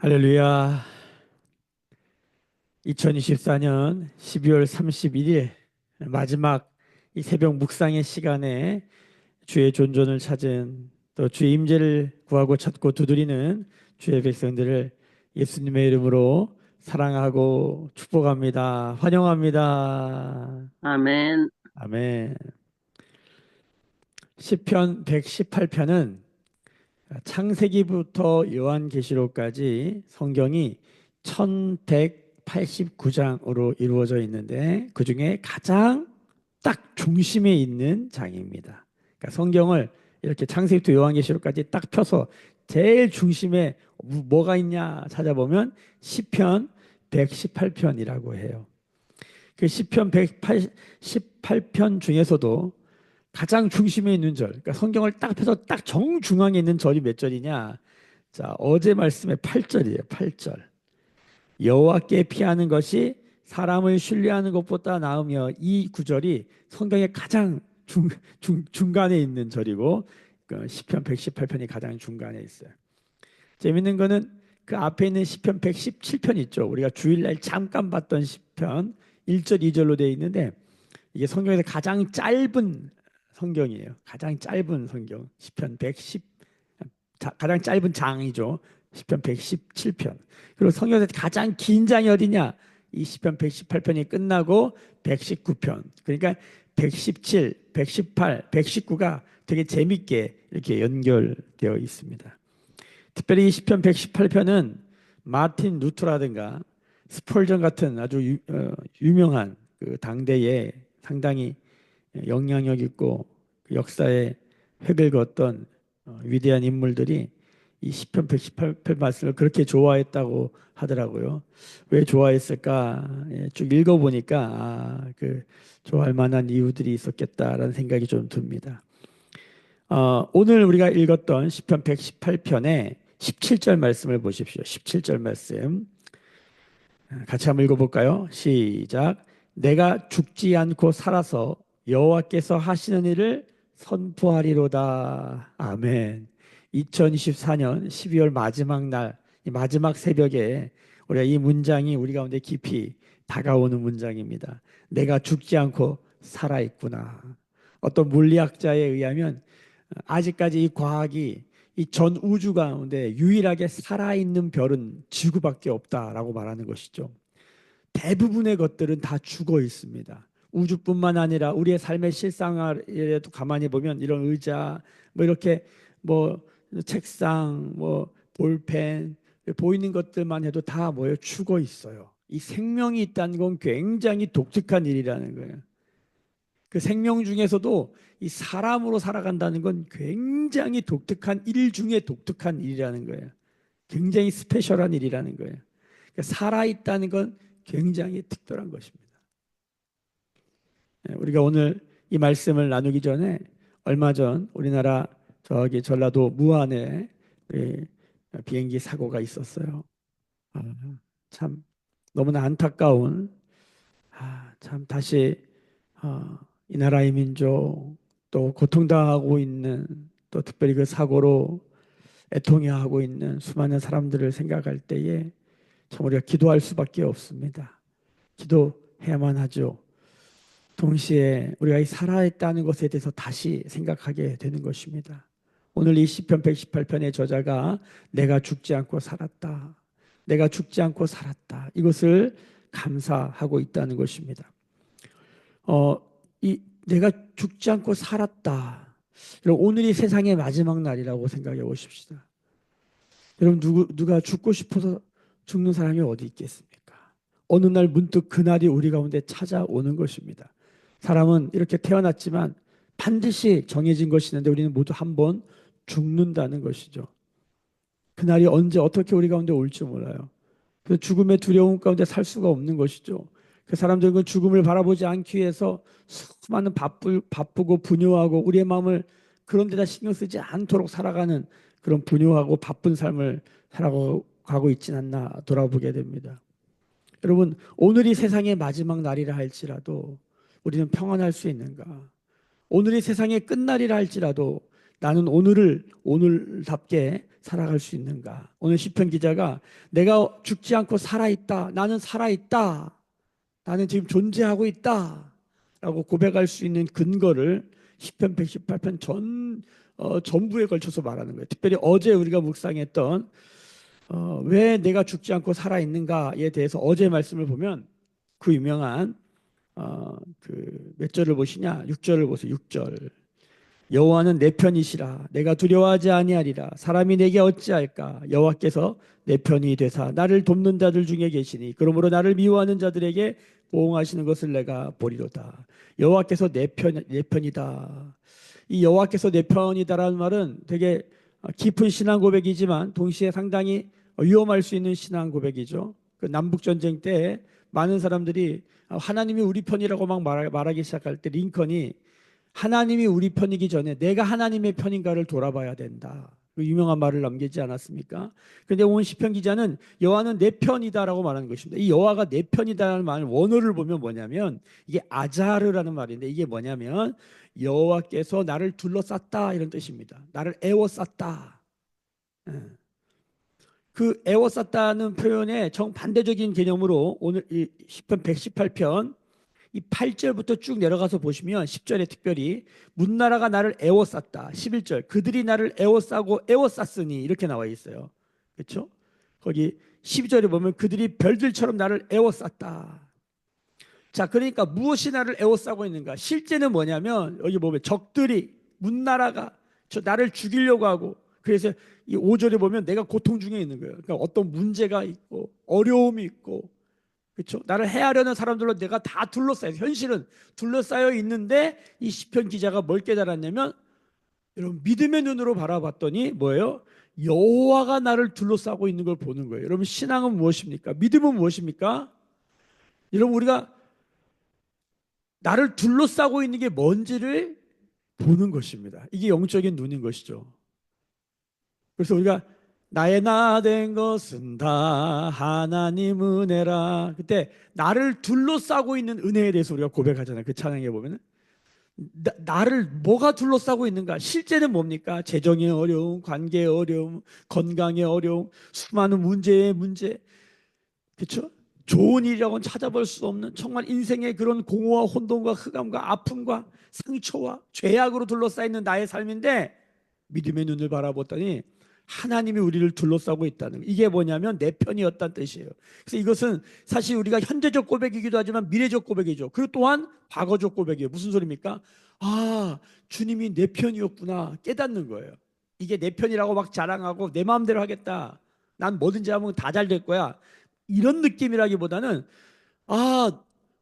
할렐루야. 2024년 12월 31일 마지막 이 새벽 묵상의 시간에 주의 존존을 찾은 또 주의 임재를 구하고 찾고 두드리는 주의 백성들을 예수님의 이름으로 사랑하고 축복합니다. 환영합니다. 아멘. 아멘. 시편 118편은 창세기부터 요한계시록까지 성경이 1189장으로 이루어져 있는데 그중에 가장 딱 중심에 있는 장입니다. 그러니까 성경을 이렇게 창세기부터 요한계시록까지 딱 펴서 제일 중심에 뭐가 있냐 찾아보면 시편 118편이라고 해요. 그 시편 118편 중에서도 가장 중심에 있는 절, 그러니까 성경을 딱 펴서 딱 정중앙에 있는 절이 몇 절이냐? 자, 어제 말씀의 8절이에요. 8절. 여호와께 피하는 것이 사람을 신뢰하는 것보다 나으며 이 구절이 성경의 가장 중간에 있는 절이고 그 시편 118편이 가장 중간에 있어요. 재밌는 거는 그 앞에 있는 시편 117편 있죠. 우리가 주일날 잠깐 봤던 시편 1절, 2절로 되어 있는데 이게 성경에서 가장 짧은 성경이에요. 가장 짧은 성경. 시편 110 가장 짧은 장이죠. 시편 117편. 그리고 성경에서 가장 긴 장이 어디냐? 이 시편 118편이 끝나고 119편. 그러니까 117, 118, 119가 되게 재밌게 이렇게 연결되어 있습니다. 특별히 이 시편 118편은 마틴 루터라든가 스펄전 같은 아주 유명한 그 당대에 상당히 영향력 있고 역사에 획을 그었던 위대한 인물들이 이 시편 118편 말씀을 그렇게 좋아했다고 하더라고요. 왜 좋아했을까? 쭉 읽어보니까 그 좋아할 만한 이유들이 있었겠다라는 생각이 좀 듭니다. 오늘 우리가 읽었던 시편 118편의 17절 말씀을 보십시오. 17절 말씀 같이 한번 읽어볼까요? 시작. 내가 죽지 않고 살아서 여호와께서 하시는 일을 선포하리로다. 아멘. 2024년 12월 마지막 날, 이 마지막 새벽에 우리가 이 문장이 우리 가운데 깊이 다가오는 문장입니다. 내가 죽지 않고 살아있구나. 어떤 물리학자에 의하면 아직까지 이 과학이 이 전 우주 가운데 유일하게 살아있는 별은 지구밖에 없다라고 말하는 것이죠. 대부분의 것들은 다 죽어 있습니다. 우주뿐만 아니라 우리의 삶의 실생활에도 가만히 보면 이런 의자, 뭐 이렇게 뭐 책상, 뭐 볼펜 보이는 것들만 해도 다 뭐예요? 죽어 있어요. 이 생명이 있다는 건 굉장히 독특한 일이라는 거예요. 그 생명 중에서도 이 사람으로 살아간다는 건 굉장히 독특한 일 중에 독특한 일이라는 거예요. 굉장히 스페셜한 일이라는 거예요. 그러니까 살아있다는 건 굉장히 특별한 것입니다. 우리가 오늘 이 말씀을 나누기 전에 얼마 전 우리나라 저기 전라도 무안에 비행기 사고가 있었어요. 아, 참 너무나 안타까운 참 다시 이 나라의 민족 또 고통당하고 있는 또 특별히 그 사고로 애통해하고 있는 수많은 사람들을 생각할 때에 참 우리가 기도할 수밖에 없습니다. 기도해야만 하죠. 동시에 우리가 이 살아있다는 것에 대해서 다시 생각하게 되는 것입니다. 오늘 이 시편 118편의 저자가 내가 죽지 않고 살았다. 내가 죽지 않고 살았다. 이것을 감사하고 있다는 것입니다. 이 내가 죽지 않고 살았다. 여러분, 오늘이 세상의 마지막 날이라고 생각해 보십시다. 여러분 누가 죽고 싶어서 죽는 사람이 어디 있겠습니까? 어느 날 문득 그날이 우리 가운데 찾아오는 것입니다. 사람은 이렇게 태어났지만 반드시 정해진 것이 있는데 우리는 모두 한 번 죽는다는 것이죠. 그날이 언제 어떻게 우리 가운데 올지 몰라요. 그래서 죽음의 두려움 가운데 살 수가 없는 것이죠. 그 사람들은 그 죽음을 바라보지 않기 위해서 수많은 바쁘고 분요하고 우리의 마음을 그런 데다 신경 쓰지 않도록 살아가는 그런 분요하고 바쁜 삶을 살아가고 있진 않나 돌아보게 됩니다. 여러분, 오늘이 세상의 마지막 날이라 할지라도 우리는 평안할 수 있는가? 오늘이 세상의 끝날이라 할지라도 나는 오늘답게 살아갈 수 있는가? 오늘 시편 기자가 내가 죽지 않고 살아있다. 나는 살아있다. 나는 지금 존재하고 있다. 라고 고백할 수 있는 근거를 시편 118편 전부에 걸쳐서 말하는 거예요. 특별히 어제 우리가 묵상했던 왜 내가 죽지 않고 살아있는가에 대해서 어제 말씀을 보면 그 유명한 그 몇 절을 보시냐? 6절을 보세요. 6절. 여호와는 내 편이시라. 내가 두려워하지 아니하리라. 사람이 내게 어찌할까? 여호와께서 내 편이 되사 나를 돕는 자들 중에 계시니 그러므로 나를 미워하는 자들에게 보응하시는 것을 내가 보리로다. 여호와께서 내 편이다. 이 여호와께서 내 편이다라는 말은 되게 깊은 신앙 고백이지만 동시에 상당히 위험할 수 있는 신앙 고백이죠. 그 남북 전쟁 때 많은 사람들이 하나님이 우리 편이라고 막 말하기 시작할 때 링컨이 하나님이 우리 편이기 전에 내가 하나님의 편인가를 돌아봐야 된다. 그 유명한 말을 남기지 않았습니까? 그런데 오늘 시편 기자는 여호와는 내 편이다라고 말하는 것입니다. 이 여호와가 내 편이다라는 말 원어를 보면 뭐냐면 이게 아자르라는 말인데 이게 뭐냐면 여호와께서 나를 둘러쌌다 이런 뜻입니다. 나를 애워쌌다. 그 애워쌌다는 표현의 정반대적인 개념으로 오늘 이 시편 118편 이 8절부터 쭉 내려가서 보시면 10절에 특별히 문나라가 나를 애워쌌다. 11절 그들이 나를 애워싸고 애워쌌으니 이렇게 나와 있어요. 그렇죠? 거기 12절에 보면 그들이 별들처럼 나를 애워쌌다. 자, 그러니까 무엇이 나를 애워싸고 있는가? 실제는 뭐냐면 여기 보면 적들이 문나라가 나를 죽이려고 하고 그래서 이 5절에 보면 내가 고통 중에 있는 거예요. 그러니까 어떤 문제가 있고 어려움이 있고 그렇죠? 나를 해하려는 사람들로 내가 다 둘러싸여 현실은 둘러싸여 있는데 이 시편 기자가 뭘 깨달았냐면 여러분 믿음의 눈으로 바라봤더니 뭐예요? 여호와가 나를 둘러싸고 있는 걸 보는 거예요. 여러분 신앙은 무엇입니까? 믿음은 무엇입니까? 여러분 우리가 나를 둘러싸고 있는 게 뭔지를 보는 것입니다. 이게 영적인 눈인 것이죠. 그래서 우리가 나의 나 된 것은 다 하나님 은혜라. 그때 나를 둘러싸고 있는 은혜에 대해서 우리가 고백하잖아요. 그 찬양에 보면은 나를 뭐가 둘러싸고 있는가? 실제는 뭡니까? 재정의 어려움, 관계의 어려움, 건강의 어려움, 수많은 문제의 문제, 그렇죠? 좋은 일이라고는 찾아볼 수 없는 정말 인생의 그런 공허와 혼돈과 흑암과 아픔과 상처와 죄악으로 둘러싸여 있는 나의 삶인데 믿음의 눈을 바라보더니 하나님이 우리를 둘러싸고 있다는 거. 이게 뭐냐면 내 편이었다는 뜻이에요. 그래서 이것은 사실 우리가 현재적 고백이기도 하지만 미래적 고백이죠. 그리고 또한 과거적 고백이에요. 무슨 소리입니까? 아, 주님이 내 편이었구나 깨닫는 거예요. 이게 내 편이라고 막 자랑하고 내 마음대로 하겠다. 난 뭐든지 하면 다 잘 될 거야. 이런 느낌이라기보다는 아,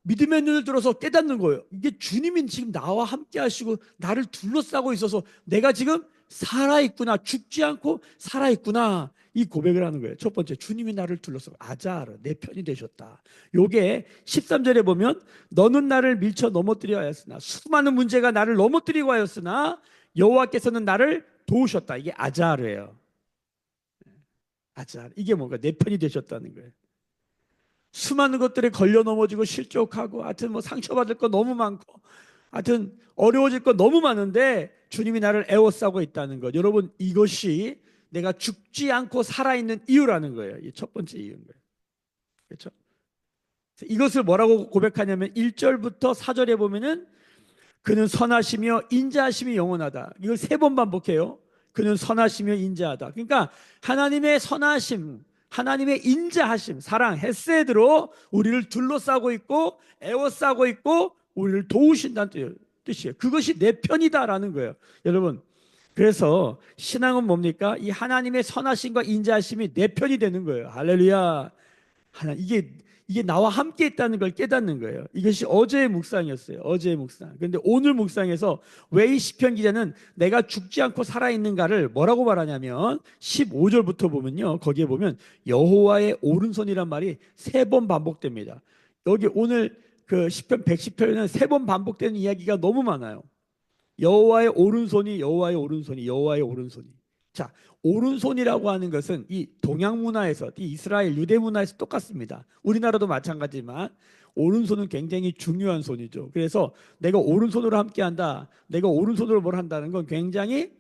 믿음의 눈을 들어서 깨닫는 거예요. 이게 주님이 지금 나와 함께 하시고 나를 둘러싸고 있어서 내가 지금 살아있구나. 죽지 않고 살아있구나. 이 고백을 하는 거예요. 첫 번째, 주님이 나를 둘러싸고 아자르, 내 편이 되셨다. 요게 13절에 보면 너는 나를 밀쳐 넘어뜨려 하였으나 수많은 문제가 나를 넘어뜨리고 하였으나 여호와께서는 나를 도우셨다. 이게 아자르예요. 아자르. 이게 뭔가 내 편이 되셨다는 거예요. 수많은 것들에 걸려 넘어지고 실족하고 하여튼 뭐 상처받을 거 너무 많고 하여튼 어려워질 거 너무 많은데 주님이 나를 애워싸고 있다는 것. 여러분 이것이 내가 죽지 않고 살아있는 이유라는 거예요. 이 첫 번째 이유인 거예요. 그렇죠? 이것을 뭐라고 고백하냐면 1절부터 4절에 보면은 그는 선하시며 인자하심이 영원하다. 이걸 3번 반복해요. 그는 선하시며 인자하다. 그러니까 하나님의 선하심, 하나님의 인자하심, 사랑, 헤세드로 우리를 둘러싸고 있고 애워싸고 있고 우리를 도우신다는 뜻이에요. 그것이 내 편이다라는 거예요. 여러분, 그래서 신앙은 뭡니까? 이 하나님의 선하심과 인자하심이 내 편이 되는 거예요. 할렐루야. 이게 나와 함께 있다는 걸 깨닫는 거예요. 이것이 어제의 묵상이었어요. 어제의 묵상. 그런데 오늘 묵상에서 왜 이 시편 기자는 내가 죽지 않고 살아있는가를 뭐라고 말하냐면 15절부터 보면요. 거기에 보면 여호와의 오른손이란 말이 3번 반복됩니다. 여기 오늘 그 시편 110편에는 3번 반복되는 이야기가 너무 많아요. 여호와의 오른손이 여호와의 오른손이 여호와의 오른손이. 자, 오른손이라고 하는 것은 이 동양 문화에서 이 이스라엘 유대 문화에서 똑같습니다. 우리나라도 마찬가지지만 오른손은 굉장히 중요한 손이죠. 그래서 내가 오른손으로 함께한다. 내가 오른손으로 뭘 한다는 건 굉장히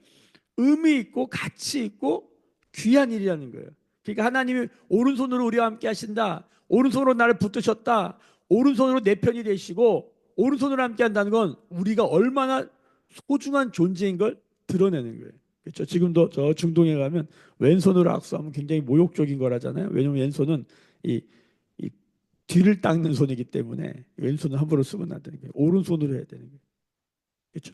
의미 있고 가치 있고 귀한 일이라는 거예요. 그러니까 하나님이 오른손으로 우리와 함께 하신다. 오른손으로 나를 붙드셨다. 오른손으로 내 편이 되시고 오른손으로 함께 한다는 건 우리가 얼마나 소중한 존재인 걸 드러내는 거예요. 그렇죠? 지금도 저 중동에 가면 왼손으로 악수하면 굉장히 모욕적인 거라잖아요. 왜냐하면 왼손은 이 뒤를 닦는 손이기 때문에 왼손을 함부로 쓰면 안 되는 거예요. 오른손으로 해야 되는 거예요. 그렇죠?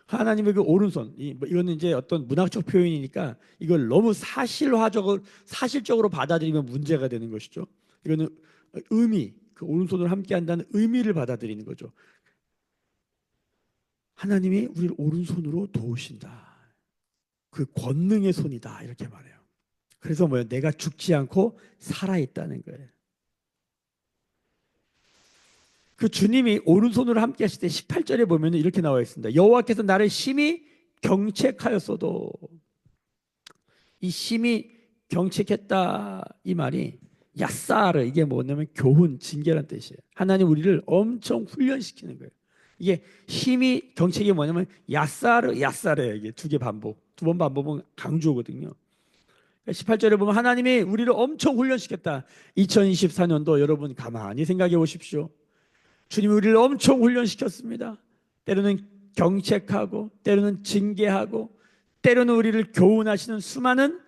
하나님의 그 오른손, 이거는 이제 어떤 문학적 표현이니까 이걸 너무 사실적으로 받아들이면 문제가 되는 것이죠. 이거는 의미, 그 오른손으로 함께한다는 의미를 받아들이는 거죠. 하나님이 우리를 오른손으로 도우신다. 그 권능의 손이다 이렇게 말해요. 그래서 뭐예요? 내가 죽지 않고 살아있다는 거예요. 그 주님이 오른손으로 함께 하실 때 18절에 보면 이렇게 나와 있습니다. 여호와께서 나를 심히 경책하였어도, 이 심히 경책했다 이 말이 야사르, 이게 뭐냐면 교훈, 징계란 뜻이에요. 하나님 우리를 엄청 훈련시키는 거예요. 이게 심히 경책이 뭐냐면 야사르 야사르예요. 이게 두 번 반복은 강조거든요. 18절에 보면 하나님이 우리를 엄청 훈련시켰다. 2024년도 여러분 가만히 생각해 보십시오. 주님이 우리를 엄청 훈련시켰습니다. 때로는 경책하고 때로는 징계하고 때로는 우리를 교훈하시는 수많은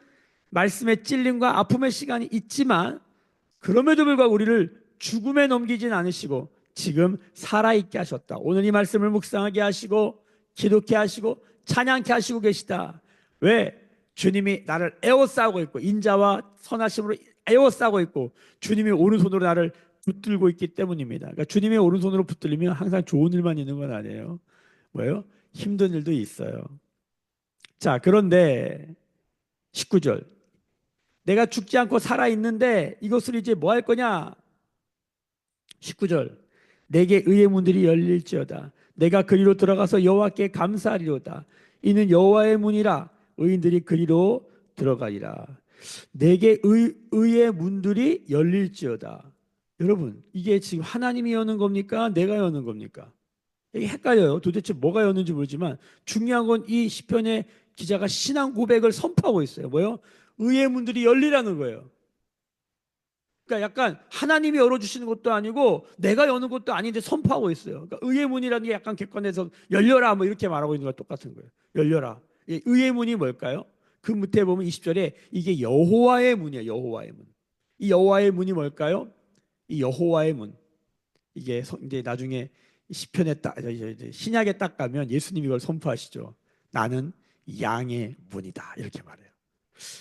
말씀의 찔림과 아픔의 시간이 있지만, 그럼에도 불구하고 우리를 죽음에 넘기진 않으시고 지금 살아있게 하셨다. 오늘 이 말씀을 묵상하게 하시고 기도케 하시고 찬양케 하시고 계시다. 왜? 주님이 나를 에워싸고 있고 인자와 선하심으로 에워싸고 있고 주님이 오른손으로 나를 붙들고 있기 때문입니다. 그러니까 주님의 오른손으로 붙들리면 항상 좋은 일만 있는 건 아니에요. 뭐예요? 힘든 일도 있어요. 자, 그런데 19절, 내가 죽지 않고 살아있는데 이것을 이제 뭐 할 거냐? 19절, 내게 의의 문들이 열릴지어다. 내가 그리로 들어가서 여호와께 감사하리로다. 이는 여호와의 문이라. 의인들이 그리로 들어가리라. 내게 의의 문들이 열릴지어다. 여러분, 이게 지금 하나님이 여는 겁니까? 내가 여는 겁니까? 이게 헷갈려요. 도대체 뭐가 여는지 모르지만 중요한 건 이 시편의 기자가 신앙 고백을 선포하고 있어요. 뭐요? 의의 문들이 열리라는 거예요. 그러니까 약간 하나님이 열어주시는 것도 아니고 내가 여는 것도 아닌데 선포하고 있어요. 그러니까 의의 문이라는 게 약간 객관해서 열려라 뭐 이렇게 말하고 있는 거랑 똑같은 거예요. 열려라. 의의 문이 뭘까요? 그 밑에 보면 20절에 이게 여호와의 문이에요. 여호와의 문. 이 여호와의 문이 뭘까요? 이 여호와의 문. 이게 이제 나중에 시편에 신약에 딱 가면 예수님이 이걸 선포하시죠. 나는 양의 문이다 이렇게 말해요.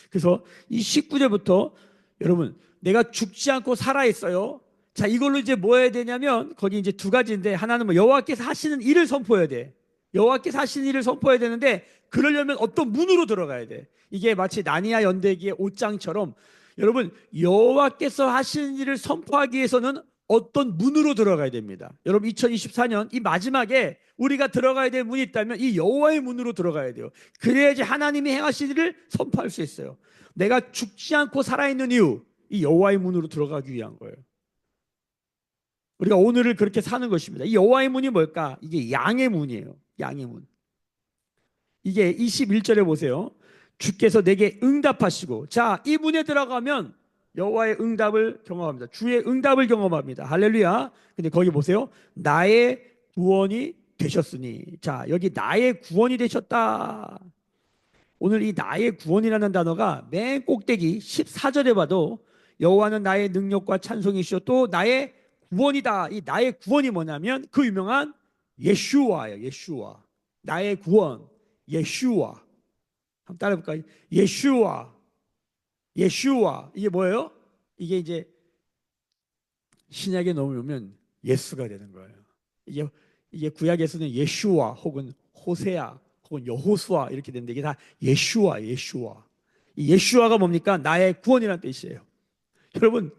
그래서 이 19절부터 여러분, 내가 죽지 않고 살아 있어요. 자, 이걸로 이제 뭐 해야 되냐면 거기 이제 두 가지인데, 하나는 뭐 여호와께서 하시는 일을 선포해야 돼. 여호와께서 하시는 일을 선포해야 되는데 그러려면 어떤 문으로 들어가야 돼. 이게 마치 나니아 연대기의 옷장처럼 여러분, 여호와께서 하시는 일을 선포하기 위해서는 어떤 문으로 들어가야 됩니다. 여러분, 2024년 이 마지막에 우리가 들어가야 될 문이 있다면 이 여호와의 문으로 들어가야 돼요. 그래야지 하나님이 행하신 일을 선포할 수 있어요. 내가 죽지 않고 살아있는 이유, 이 여호와의 문으로 들어가기 위한 거예요. 우리가 오늘을 그렇게 사는 것입니다. 이 여호와의 문이 뭘까? 이게 양의 문이에요. 양의 문. 이게 21절에 보세요. 주께서 내게 응답하시고, 자, 이 문에 들어가면 여호와의 응답을 경험합니다. 주의 응답을 경험합니다. 할렐루야. 근데 거기 보세요. 나의 구원이 되셨으니. 자, 여기 나의 구원이 되셨다. 오늘 이 나의 구원이라는 단어가 맨 꼭대기 14절에 봐도 여호와는 나의 능력과 찬송이시오, 또 나의 구원이다. 이 나의 구원이 뭐냐면 그 유명한 예슈와예요. 예슈와. 나의 구원. 예슈와. 한번 따라 해볼까요? 예슈와. 예슈와. 이게 뭐예요? 이게 이제 신약에 넘으면 예수가 되는 거예요. 이게 구약에서는 예슈와 혹은 호세아 혹은 여호수아 이렇게 되는데 이게 다 예슈와. 예슈와. 이 예슈와가 뭡니까? 나의 구원이라는 뜻이에요. 여러분,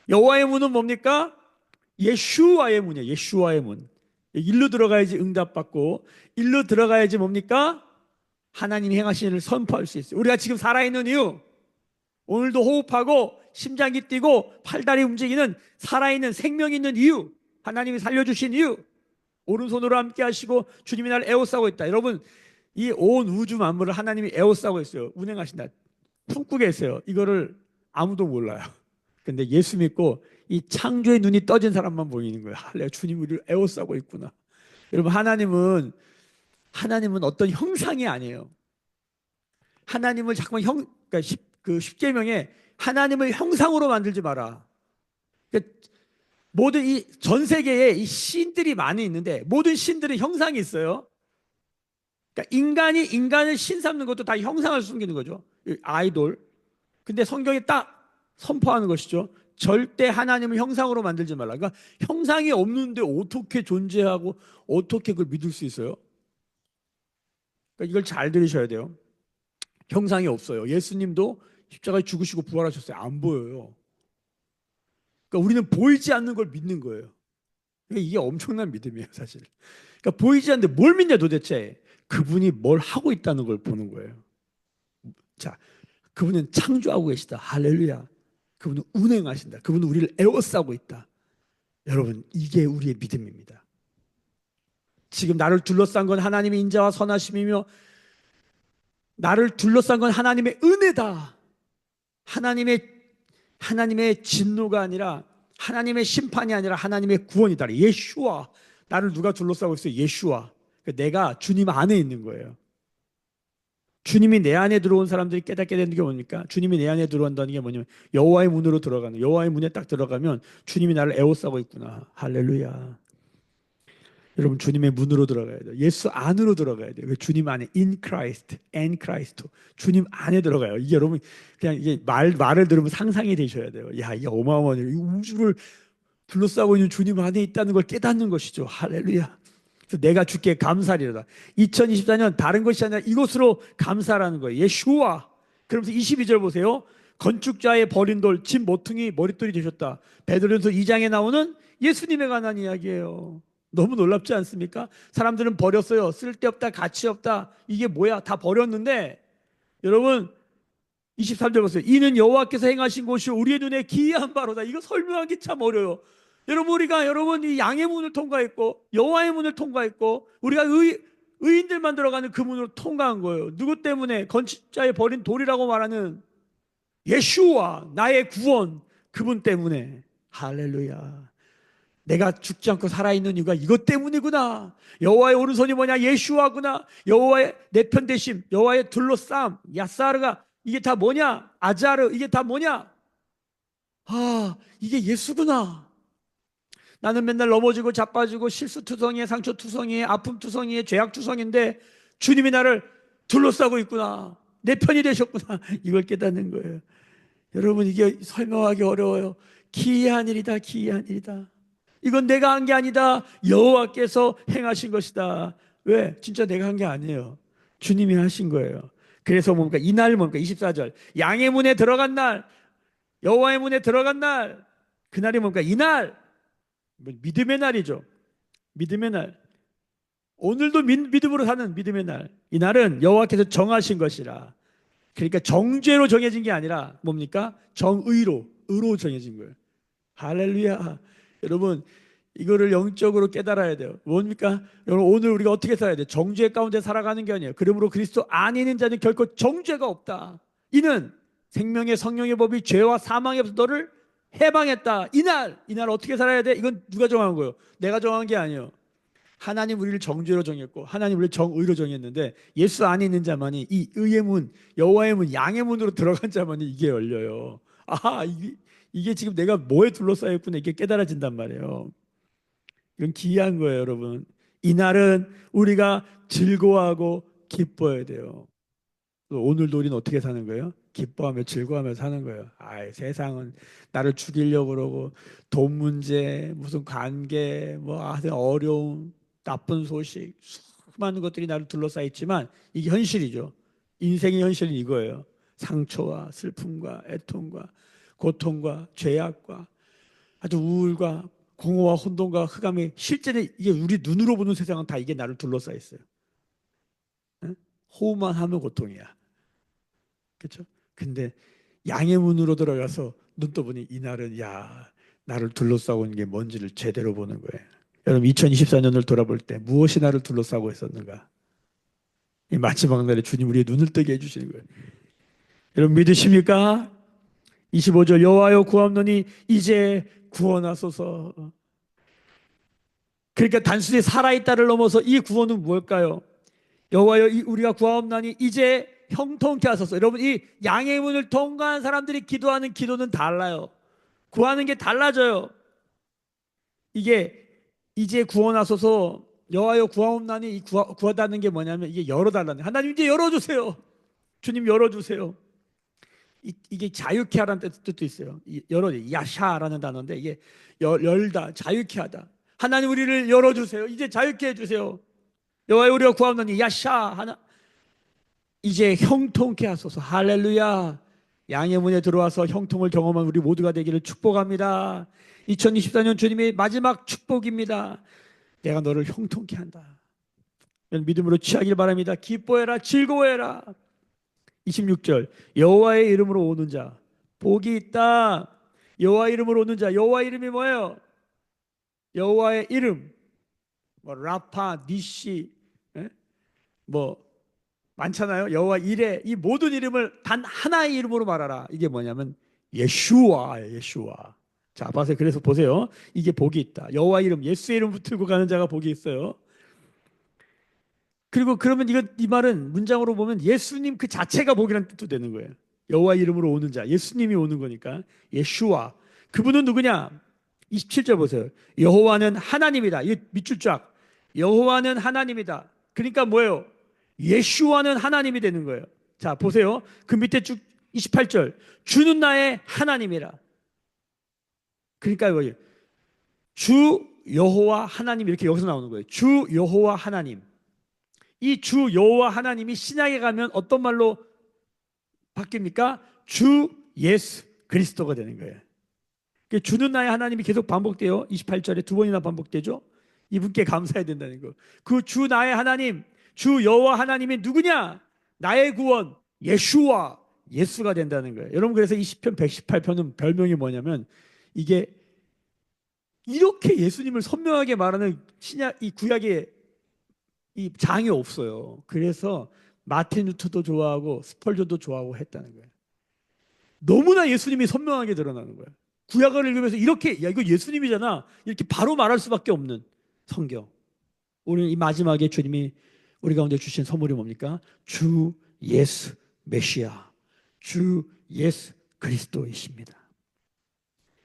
여호와의 문은 뭡니까? 예슈와의 문이에요. 예슈와의 문. 일로 들어가야지 응답받고, 일로 들어가야지 뭡니까? 하나님이 행하신 일을 선포할 수 있어요. 우리가 지금 살아있는 이유, 오늘도 호흡하고 심장이 뛰고 팔다리 움직이는 살아있는 생명 있는 이유, 하나님이 살려주신 이유, 오른손으로 함께 하시고 주님이 나를 에워싸고 있다. 여러분, 이 온 우주 만물을 하나님이 에워싸고 있어요. 운행하신다. 품고 계세요. 이거를 아무도 몰라요. 근데 예수 믿고 이 창조의 눈이 떠진 사람만 보이는 거예요. 할렐루야, 주님 우리를 에워싸고 있구나. 여러분, 하나님은 어떤 형상이 아니에요. 하나님을 자꾸만 그러니까 그 십계명에 하나님을 형상으로 만들지 마라. 그러니까 모든 이 전 세계에 이 신들이 많이 있는데 모든 신들은 형상이 있어요. 그러니까 인간이 인간을 신 삼는 것도 다 형상을 숨기는 거죠. 아이돌. 근데 성경이 딱 선포하는 것이죠. 절대 하나님을 형상으로 만들지 말라. 그러니까 형상이 없는데 어떻게 존재하고 어떻게 그걸 믿을 수 있어요? 그러니까 이걸 잘 들으셔야 돼요. 형상이 없어요. 예수님도 십자가에 죽으시고 부활하셨어요. 안 보여요. 그러니까 우리는 보이지 않는 걸 믿는 거예요. 그러니까 이게 엄청난 믿음이에요, 사실. 그러니까 보이지 않는데 뭘 믿냐 도대체? 그분이 뭘 하고 있다는 걸 보는 거예요. 자, 그분은 창조하고 계시다. 할렐루야. 그분은 운행하신다. 그분은 우리를 에워싸고 있다. 여러분, 이게 우리의 믿음입니다. 지금 나를 둘러싼 건 하나님의 인자와 선하심이며 나를 둘러싼 건 하나님의 은혜다. 하나님의 진노가 아니라 하나님의 심판이 아니라 하나님의 구원이다. 예슈와. 나를 누가 둘러싸고 있어요? 예슈와. 내가 주님 안에 있는 거예요. 주님이 내 안에 들어온 사람들이 깨닫게 되는 게 뭡니까? 주님이 내 안에 들어온다는 게 뭐냐면 여호와의 문으로 들어가는, 여호와의 문에 딱 들어가면 주님이 나를 에워싸고 있구나. 할렐루야. 여러분, 주님의 문으로 들어가야 돼요. 예수 안으로 들어가야 돼요. 주님 안에 in Christ, and Christ. 주님 안에 들어가요. 이게 여러분 그냥 이게 말을 들으면 상상이 되셔야 돼요. 야, 이게 어마어마한 이 우주를 둘러싸고 있는 주님 안에 있다는 걸 깨닫는 것이죠. 할렐루야. 그래서 내가 주께 감사리로다. 2024년 다른 것이 아니라 이곳으로 감사라는 거예요. 예슈와. 그러면서 22절 보세요. 건축자의 버린 돌, 집 모퉁이 머릿돌이 되셨다. 베드로전서 2장에 나오는 예수님에 관한 이야기예요. 너무 놀랍지 않습니까? 사람들은 버렸어요. 쓸데없다, 가치 없다. 이게 뭐야? 다 버렸는데 여러분 23절 보세요. 이는 여호와께서 행하신 것이 우리의 눈에 기이한 바로다. 이거 설명하기 참 어려워요. 여러분 이 양의 문을 통과했고 여호와의 문을 통과했고 우리가 의인들만 들어가는 그 문으로 통과한 거예요. 누구 때문에? 건축자의 버린 돌이라고 말하는 예슈와 나의 구원, 그분 때문에. 할렐루야. 내가 죽지 않고 살아있는 이유가 이것 때문이구나. 여호와의 오른손이 뭐냐? 예슈와구나. 여호와의 내 편 되심, 여호와의 둘러싸움, 야사르가, 이게 다 뭐냐? 아자르, 이게 다 뭐냐? 아, 이게 예수구나. 나는 맨날 넘어지고 자빠지고 실수투성이에, 상처투성이에, 아픔투성이에, 죄악투성인데 주님이 나를 둘러싸고 있구나. 내 편이 되셨구나. 이걸 깨닫는 거예요. 여러분, 이게 설명하기 어려워요. 기이한 일이다, 기이한 일이다. 이건 내가 한 게 아니다. 여호와께서 행하신 것이다. 왜? 진짜 내가 한 게 아니에요. 주님이 하신 거예요. 그래서 뭡니까? 이날 뭡니까? 24절. 양의 문에 들어간 날, 여호와의 문에 들어간 날, 그날이 뭡니까? 이날. 믿음의 날이죠. 믿음의 날. 오늘도 믿음으로 사는 믿음의 날. 이날은 여호와께서 정하신 것이라. 그러니까 정죄로 정해진 게 아니라 뭡니까? 의로 정해진 거예요. 할렐루야. 여러분, 이거를 영적으로 깨달아야 돼요. 뭡니까? 여러분, 오늘 우리가 어떻게 살아야 돼요? 정죄 가운데 살아가는 게 아니에요. 그러므로 그리스도 안에 있는 자는 결코 정죄가 없다. 이는 생명의 성령의 법이 죄와 사망의 법에서 너를 해방했다. 이날 어떻게 살아야 돼? 이건 누가 정한 거예요? 내가 정한 게 아니에요. 하나님 우리를 정죄로 정했고 하나님 우리를 정의로 정했는데 예수 안에 있는 자만이 이 의의 문, 여호와의 문, 양의 문으로 들어간 자만이 이게 열려요. 아, 이게 지금 내가 뭐에 둘러싸여 있구나, 이게 깨달아진단 말이에요. 이건 기이한 거예요, 여러분. 이날은 우리가 즐거워하고 기뻐해야 돼요. 오늘도 우리는 어떻게 사는 거예요? 기뻐하며 즐거워하며 사는 거예요. 세상은 나를 죽이려고 그러고 돈 문제, 무슨 관계, 하여튼 어려움, 나쁜 소식, 수많은 것들이 나를 둘러싸여 있지만 이게 현실이죠. 인생의 현실은 이거예요. 상처와 슬픔과 애통과 고통과 죄악과 아주 우울과 공허와 혼돈과 흑암이, 실제는 이게 우리 눈으로 보는 세상은 다 이게 나를 둘러싸여 있어요. 호흡만 하면 고통이야. 그렇죠? 근데 양의 문으로 들어가서 눈 떠보니 이날은 나를 둘러싸고 있는 게 뭔지를 제대로 보는 거예요. 여러분, 2024년을 돌아볼 때 무엇이 나를 둘러싸고 있었는가? 이 마지막 날에 주님 우리의 눈을 뜨게 해주시는 거예요. 여러분 믿으십니까? 25절 여호와여 구하옵노니 이제 구원하소서. 그러니까 단순히 살아있다를 넘어서 이 구원은 무엇일까요? 여호와여 우리가 구하옵나니 이제 형통케 하소서. 여러분 이 양의 문을 통과한 사람들이 기도하는 기도는 달라요. 구하는 게 달라져요. 이게 이제 구원하소서 여호와여 구하옵나니 구하다는 게 뭐냐면 이게 열어달라는 하나님 이제 열어주세요. 주님 열어주세요. 이게 자유케 하라는 뜻도 있어요. 열어 야샤라는 단어인데 이게 열다 자유케 하다. 하나님 우리를 열어주세요. 이제 자유케 해주세요. 여호와여 우리가 구하옵나니 야샤 하나 이제 형통케 하소서. 할렐루야. 양의 문에 들어와서 형통을 경험한 우리 모두가 되기를 축복합니다. 2024년 주님의 마지막 축복입니다. 내가 너를 형통케 한다. 믿음으로 취하길 바랍니다. 기뻐해라 즐거워해라. 26절 여호와의 이름으로 오는 자 복이 있다. 여호와 이름으로 오는 자 여호와 이름이 뭐예요? 여호와의 이름 뭐 라파 니시 뭐 많잖아요. 여호와 이레 이 모든 이름을 단 하나의 이름으로 말하라. 이게 뭐냐면 예슈와예요. 예슈와. 자 봐세요. 그래서 보세요. 이게 복이 있다. 여호와 이름 예수의 이름 붙들고 가는 자가 복이 있어요. 그리고 그러면 이 말은 문장으로 보면 예수님 그 자체가 복이라는 뜻도 되는 거예요. 여호와 이름으로 오는 자 예수님이 오는 거니까 예슈와. 그분은 누구냐? 27절 보세요. 여호와는 하나님이다. 이 밑줄 쫙. 여호와는 하나님이다. 그러니까 뭐예요? 예슈와는 하나님이 되는 거예요. 자 보세요. 그 밑에 쭉 28절 주는 나의 하나님이라. 그러니까 뭐예요? 주 여호와 하나님 이렇게 여기서 나오는 거예요. 주 여호와 하나님. 이 주 여호와 하나님이 신약에 가면 어떤 말로 바뀝니까? 주 예수 그리스도가 되는 거예요. 주는 나의 하나님이 계속 반복돼요. 28절에 두 번이나 반복되죠. 이분께 감사해야 된다는 거. 그 주 나의 하나님, 주 여호와 하나님이 누구냐? 나의 구원 예수와 예수가 된다는 거예요. 여러분 그래서 이 시편 118편은 별명이 뭐냐면 이게 이렇게 예수님을 선명하게 말하는 신약 이 구약에 이 장이 없어요. 그래서 마틴 루터도 좋아하고 스펄전도 좋아하고 했다는 거예요. 너무나 예수님이 선명하게 드러나는 거예요. 구약을 읽으면서 이렇게 야 이거 예수님이잖아 이렇게 바로 말할 수밖에 없는 성경. 오늘 이 마지막에 주님이 우리 가운데 주신 선물이 뭡니까? 주 예수 메시아 주 예수 그리스도이십니다.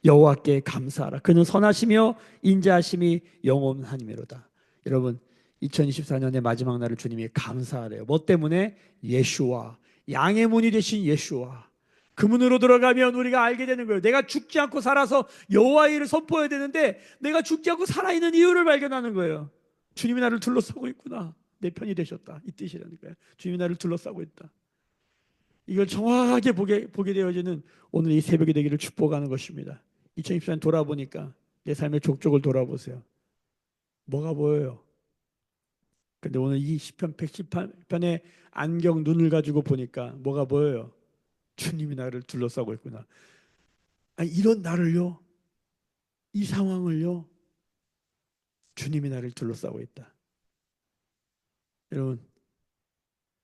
여호와께 감사하라. 그는 선하시며 인자하심이 영원하니로다. 여러분 2024년의 마지막 날을 주님이 감사하래요. 뭐 때문에? 예수와 양의 문이 되신 예수와 그 문으로 들어가면 우리가 알게 되는 거예요. 내가 죽지 않고 살아서 여호와의 일을 선포해야 되는데 내가 죽지 않고 살아있는 이유를 발견하는 거예요. 주님이 나를 둘러싸고 있구나. 내 편이 되셨다. 이 뜻이라는 거예요. 주님이 나를 둘러싸고 있다. 이걸 정확하게 보게 되어지는 오늘 이 새벽이 되기를 축복하는 것입니다. 2024년 돌아보니까 내 삶의 족적을 돌아보세요. 뭐가 보여요? 근데 오늘 이 시편 118편의 안경 눈을 가지고 보니까 뭐가 보여요? 주님이 나를 둘러싸고 있구나. 아니, 이런 나를요, 이 상황을요, 주님이 나를 둘러싸고 있다. 여러분,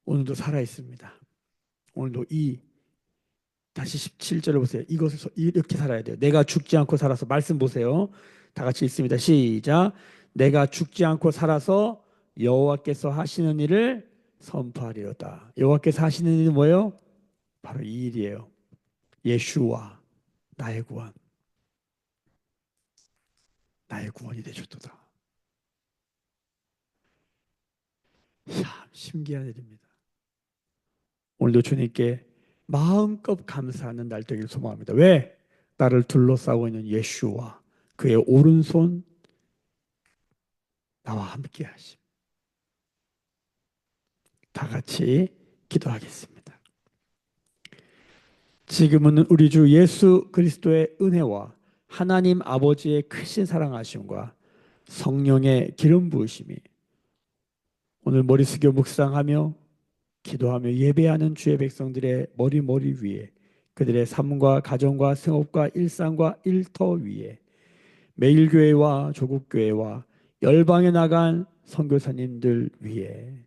오늘도 살아 있습니다. 오늘도 다시 17절을 보세요. 이것을 이렇게 살아야 돼요. 내가 죽지 않고 살아서 말씀 보세요. 다 같이 읽습니다. 시작. 내가 죽지 않고 살아서 여호와께서 하시는 일을 선포하리로다. 여호와께서 하시는 일이 뭐예요? 바로 이 일이에요. 예수와 나의 구원. 나의 구원이 되셨도다. 참 신기한 일입니다. 오늘도 주님께 마음껏 감사하는 날 되기를 소망합니다. 왜? 나를 둘러싸고 있는 예수와 그의 오른손 나와 함께 하심. 다 같이 기도하겠습니다. 지금은 우리 주 예수 그리스도의 은혜와 하나님 아버지의 크신 사랑하심과 성령의 기름 부으심이 오늘 머리 숙여 묵상하며 기도하며 예배하는 주의 백성들의 머리 위에 그들의 삶과 가정과 생업과 일상과 일터 위에 매일교회와 조국교회와 열방에 나간 선교사님들 위에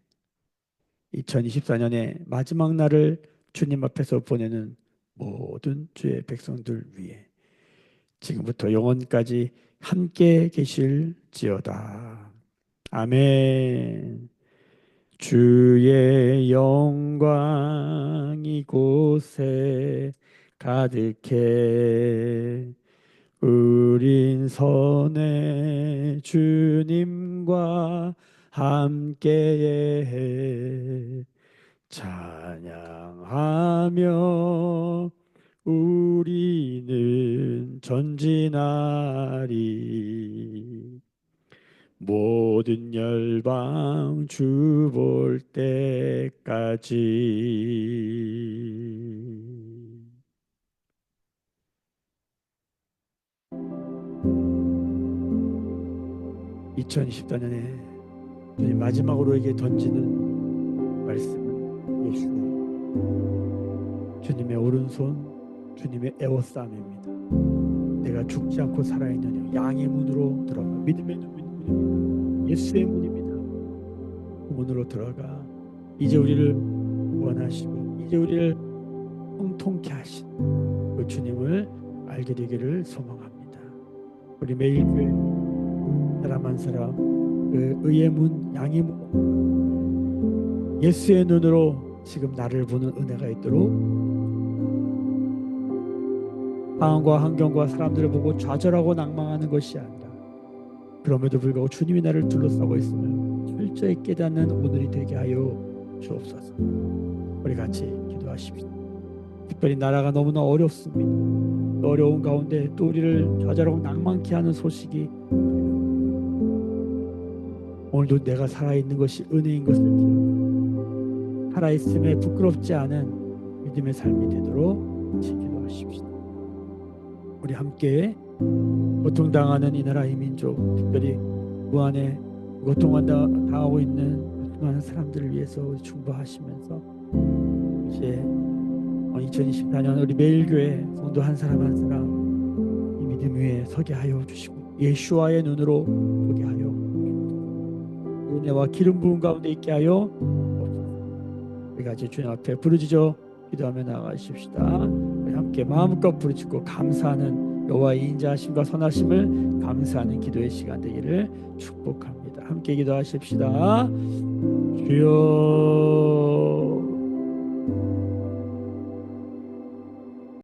2024년의 마지막 날을 주님 앞에서 보내는 모든 주의 백성들 위해 지금부터 영원까지 함께 계실지어다. 아멘. 주의 영광 이곳에 가득해 우린 선의 주님과 함께해 찬양하며 우리는 전진하리. 모든 열방 주 볼 때까지. 2024년에 주님 마지막으로 에게 던지는 말씀은 예수의 주님의 오른손, 주님의 에워싸움입니다. 내가 죽지 않고 살아있느냐. 양의 문으로 들어가. 믿음의 문입니다. 예수의 문입니다. 그 문으로 들어가 이제 우리를 구원하시고 이제 우리를 통통케 하신 그 주님을 알게 되기를 소망합니다. 우리 매일 교회 사람 한 사람 그 의의 문, 양의 문, 예수의 눈으로 지금 나를 보는 은혜가 있도록 상황과 환경과 사람들을 보고 좌절하고 낭망하는 것이 아니라 그럼에도 불구하고 주님이 나를 둘러싸고 있음을 철저히 깨닫는 오늘이 되게 하여 주옵소서. 우리 같이 기도하십시다. 특별히 나라가 너무나 어렵습니다. 어려운 가운데 또 우리를 좌절하고 낭망케 하는 소식이 오늘도 내가 살아있는 것이 은혜인 것을 기억하고 살아있음에 부끄럽지 않은 믿음의 삶이 되도록 기도하십시다. 우리 함께 고통당하는 이 나라 이 민족, 특별히 그 안에 고통당하고 있는 수많은 사람들을 위해서 중보하시면서 이제 2024년 우리 매일교회 성도 한 사람 한 사람 이 믿음 위에 서게 하여 주시고 예수와의 눈으로 보게 하여 은혜와 기름 부음 가운데 있게 하여 우리 같이 주님 앞에 부르짖어 기도하며 나아가십시다. 우리 함께 마음껏 부르짖고 감사하는 여호와의 인자하심과 선하심을 감사하는 기도의 시간 되기를 축복합니다. 함께 기도하십시다. 주여